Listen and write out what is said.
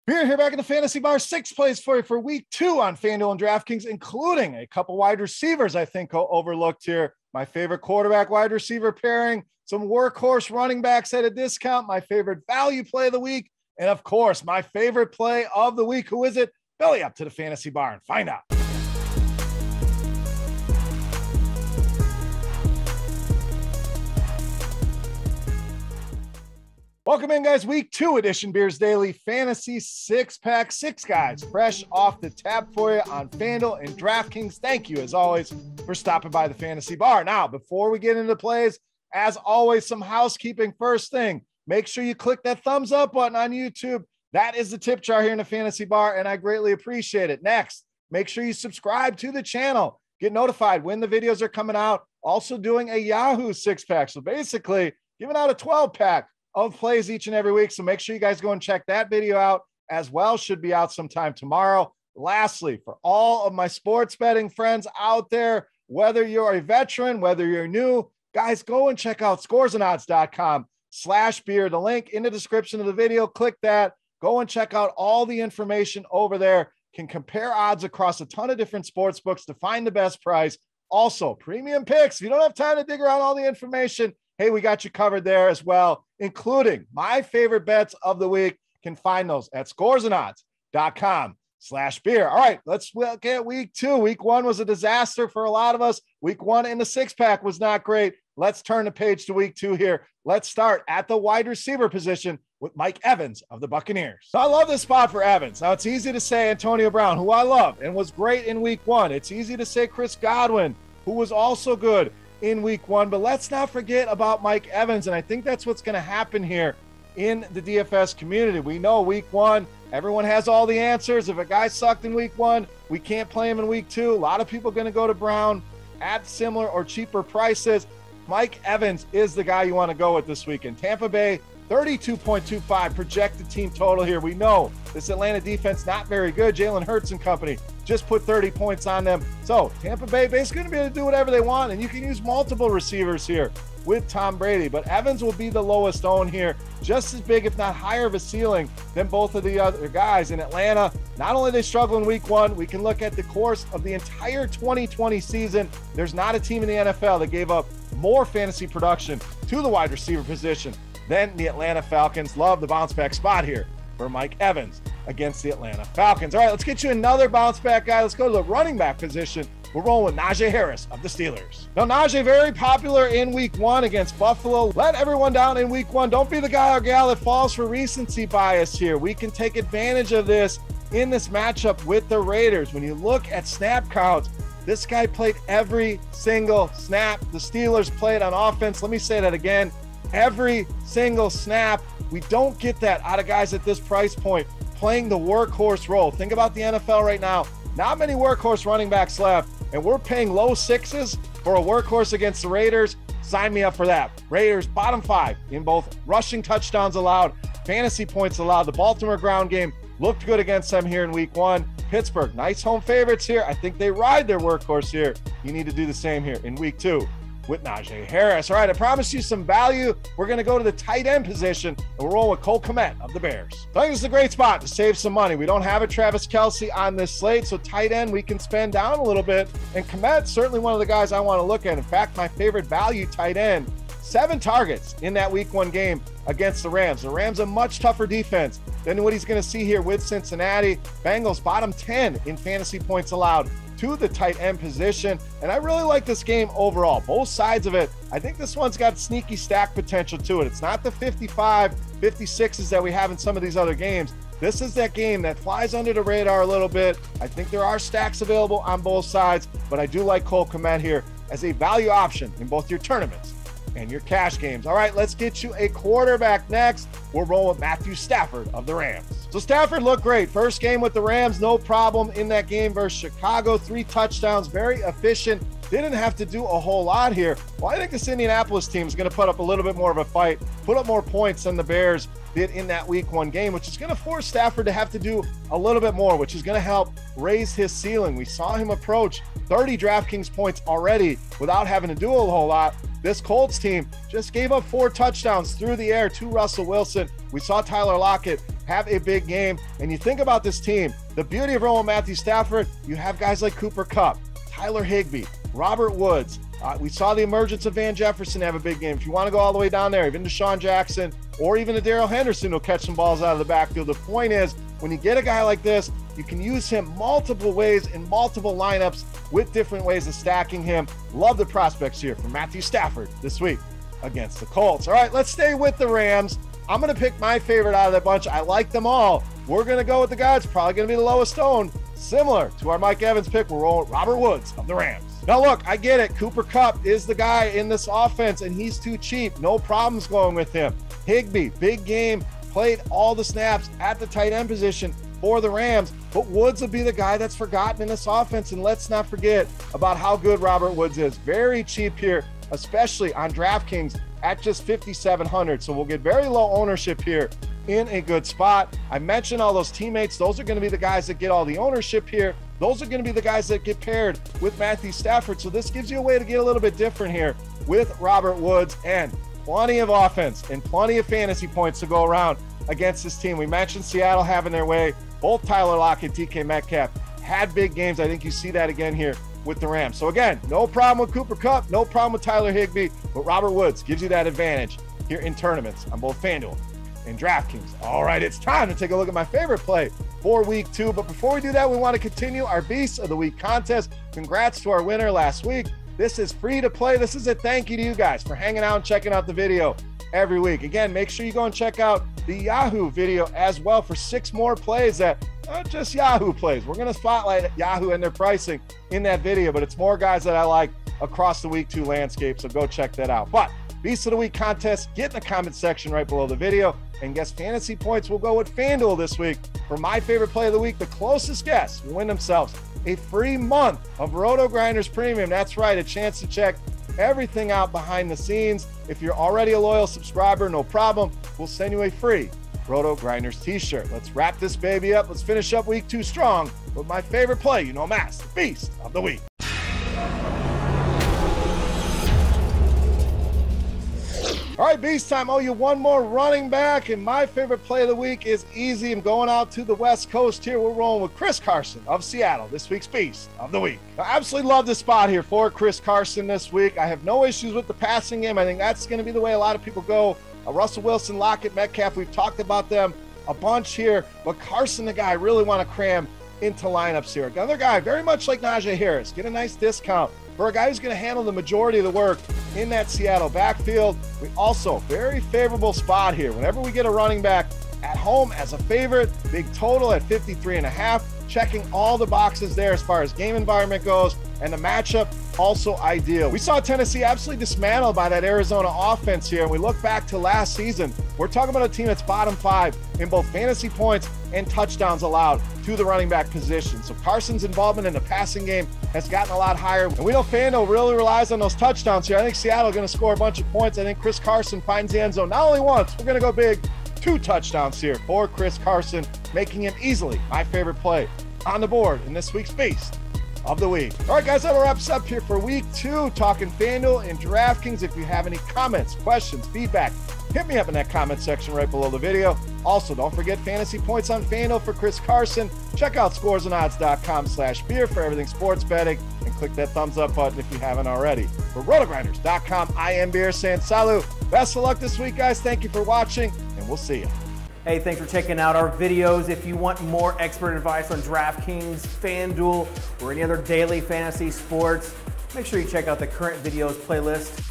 We're here back in the Fantasy Bar, 6 plays for you for week 2 on Fanduel and Draftkings, including a couple wide receivers I think overlooked here. My favorite quarterback wide receiver pairing, some workhorse running backs at a discount, my favorite value play of the week, and of course, my favorite play of the week. Who is it? Belly up to the Fantasy Bar and find out. Welcome in, guys. Week 2 edition Beers Daily Fantasy 6-pack. 6 guys fresh off the tap for you on Fanduel and Draftkings. Thank you, as always, for stopping by the Fantasy Bar. Now, before we get into plays, as always, some housekeeping. First thing, make sure you click that thumbs up button on YouTube. That is the tip jar here in the Fantasy Bar, and I greatly appreciate it. Next, make sure you subscribe to the channel. Get notified when the videos are coming out. Also doing a Yahoo 6-pack. So basically, giving out a 12-pack of plays each and every week. So make sure you guys go and check that video out as well. Should be out sometime tomorrow. Lastly, for all of my sports betting friends out there, whether you're a veteran, whether you're new, guys, go and check out scoresandodds.com/beer. The link in the description of the video, click that. Go and check out all the information over there. Can compare odds across a ton of different sports books to find the best price. Also, premium picks. If you don't have time to dig around all the information, hey, we got you covered there as well, including my favorite bets of the week. Can find those at scoresandodds.com/beer. All right, let's look at week 2. Week 1 was a disaster for a lot of us. Week 1 in the 6-pack was not great. Let's turn the page to week 2 here. Let's start at the wide receiver position with Mike Evans of the Buccaneers. So I love this spot for Evans. Now, it's easy to say Antonio Brown, who I love and was great in week 1. It's easy to say Chris Godwin, who was also good in week 1, but let's not forget about Mike Evans. And I think that's what's going to happen here in the DFS community. We know week 1, everyone has all the answers. If a guy sucked in week 1, we can't play him in week 2. A lot of people are going to go to Brown at similar or cheaper prices. Mike Evans is the guy you want to go with this weekend. Tampa Bay, 32.25 projected team total here. We know this Atlanta defense not very good. Jalen Hurts and company just put 30 points on them. So Tampa Bay basically going to be able to do whatever they want, and you can use multiple receivers here with Tom Brady. But Evans will be the lowest owned here, just as big, if not higher of a ceiling than both of the other guys in Atlanta. Not only they struggle in week 1, we can look at the course of the entire 2020 season. There's not a team in the NFL that gave up more fantasy production to the wide receiver position than the Atlanta Falcons. Love the bounce back spot here for Mike Evans against the Atlanta Falcons. All right, let's get you another bounce back guy. Let's go to the running back position. We're rolling with Najee Harris of the Steelers. Now, Najee, very popular in week 1 against Buffalo. Let everyone down in week 1. Don't be the guy or gal that falls for recency bias here. We can take advantage of this in this matchup with the Raiders. When you look at snap counts, this guy played every single snap the Steelers played on offense. Let me say that again. Every single snap. We don't get that out of guys at this price point playing the workhorse role. Think about the NFL right now. Not many workhorse running backs left, and we're paying low 6s for a workhorse against the Raiders. Sign me up for that. Raiders bottom 5 in both rushing touchdowns allowed, fantasy points allowed. The Baltimore ground game looked good against them here in week 1. Pittsburgh, nice home favorites here. I think they ride their workhorse here. You need to do the same here in week 2 with Najee Harris. All right, I promised you some value. We're going to go to the tight end position, and we're rolling with Kmet of the Bears. I think this is a great spot to save some money. We don't have a Travis Kelce on this slate, so tight end we can spend down a little bit, and Kmet's certainly one of the guys I want to look at. In fact, my favorite value tight end, 7 targets in that week 1 game against the Rams. The Rams a much tougher defense than what he's going to see here with Cincinnati. Bengals bottom 10 in fantasy points allowed to the tight end position, and I really like this game overall. Both sides of it, I think this one's got sneaky stack potential to it. It's not the 55, 56s that we have in some of these other games. This is that game that flies under the radar a little bit. I think there are stacks available on both sides, but I do like Kmet here as a value option in both your tournaments and your cash games. All right, let's get you a quarterback next. We're rolling with Matthew Stafford of the Rams. So Stafford looked great. First game with the Rams, no problem in that game versus Chicago. 3 touchdowns, very efficient. Didn't have to do a whole lot here. Well, I think this Indianapolis team is going to put up a little bit more of a fight, put up more points than the Bears did in that week 1 game, which is going to force Stafford to have to do a little bit more, which is going to help raise his ceiling. We saw him approach 30 DraftKings points already without having to do a whole lot. This Colts team just gave up 4 touchdowns through the air to Russell Wilson. We saw Tyler Lockett have a big game. And you think about this team, the beauty of rolling Matthew Stafford, you have guys like Cooper Kupp, Tyler Higbee, Robert Woods. We saw the emergence of Van Jefferson have a big game. If you want to go all the way down there, even Deshaun Jackson or even a Darrell Henderson will catch some balls out of the backfield. The point is, when you get a guy like this, you can use him multiple ways in multiple lineups with different ways of stacking him. Love the prospects here for Matthew Stafford this week against the Colts. All right, let's stay with the Rams. I'm going to pick my favorite out of the bunch. I like them all. We're going to go with the guy that's probably going to be the lowest owned. Similar to our Mike Evans pick, we're rolling Robert Woods of the Rams. Now, look, I get it. Cooper Kupp is the guy in this offense, and he's too cheap. No problems going with him. Higbee, big game, played all the snaps at the tight end position for the Rams, but Woods will be the guy that's forgotten in this offense. And let's not forget about how good Robert Woods is. Very cheap here, especially on DraftKings at just $5,700. So we'll get very low ownership here in a good spot. I mentioned all those teammates. Those are going to be the guys that get all the ownership here. Those are going to be the guys that get paired with Matthew Stafford. So this gives you a way to get a little bit different here with Robert Woods, and plenty of offense and plenty of fantasy points to go around against this team. We mentioned Seattle having their way. Both Tyler Lockett, DK Metcalf had big games. I think you see that again here with the Rams. So again, no problem with Cooper Kupp, no problem with Tyler Higbee, but Robert Woods gives you that advantage here in tournaments on both Fanduel and DraftKings. All right, it's time to take a look at my favorite play for week 2. But before we do that, we want to continue our Beast of the Week contest. Congrats to our winner last week. This is free to play. This is a thank you to you guys for hanging out and checking out the video every week. Again, make sure you go and check out the Yahoo video as well for 6 more plays that aren't just Yahoo plays. We're going to spotlight Yahoo and their pricing in that video, but it's more guys that I like across the week 2 landscape. So go check that out. But Beast of the Week contest, get in the comment section right below the video and guess fantasy points. We'll go with FanDuel this week for my favorite play of the week. The closest guess will win themselves a free month of RotoGrinders Premium. That's right, a chance to check everything out behind the scenes. If you're already a loyal subscriber, no problem. We'll send you a free RotoGrinders t-shirt. Let's wrap this baby up. Let's finish up week 2 strong with my favorite play. You know, Mass, the Beast of the Week. All right, Beast time. Oh, you one more running back, and my favorite play of the week is easy. I'm going out to the West Coast here. We're rolling with Chris Carson of Seattle, this week's Beast of the Week. I absolutely love this spot here for Chris Carson this week. I have no issues with the passing game. I think that's going to be the way a lot of people go. Russell Wilson, Lockett, Metcalf, we've talked about them a bunch here, but Carson, the guy I really want to cram into lineups here. Another guy, very much like Najee Harris, get a nice discount for a guy who's going to handle the majority of the work in that Seattle backfield. We also, very favorable spot here. Whenever we get a running back at home as a favorite, big total at 53.5, checking all the boxes there as far as game environment goes, and the matchup also ideal. We saw Tennessee absolutely dismantled by that Arizona offense here, and we look back to last season. We're talking about a team that's bottom 5 in both fantasy points and touchdowns allowed to the running back position. So Carson's involvement in the passing game has gotten a lot higher, and we know FanDuel really relies on those touchdowns here. I think Seattle going to score a bunch of points. I think Chris Carson finds the end zone not only once, we're going to go big, 2 touchdowns here for Chris Carson, making him easily my favorite play on the board in this week's Beast of the Week. All right, guys, that wraps up here for week 2, talking FanDuel and DraftKings. If you have any comments, questions, feedback, hit me up in that comment section right below the video. Also, don't forget fantasy points on FanDuel for Chris Carson. Check out scoresandodds.com/beer for everything sports betting, and click that thumbs up button if you haven't already. For RotoGrinders.com, I am Beer saying salut. Best of luck this week, guys. Thank you for watching, and we'll see you. Hey, thanks for checking out our videos. If you want more expert advice on DraftKings, FanDuel, or any other daily fantasy sports, make sure you check out the current videos playlist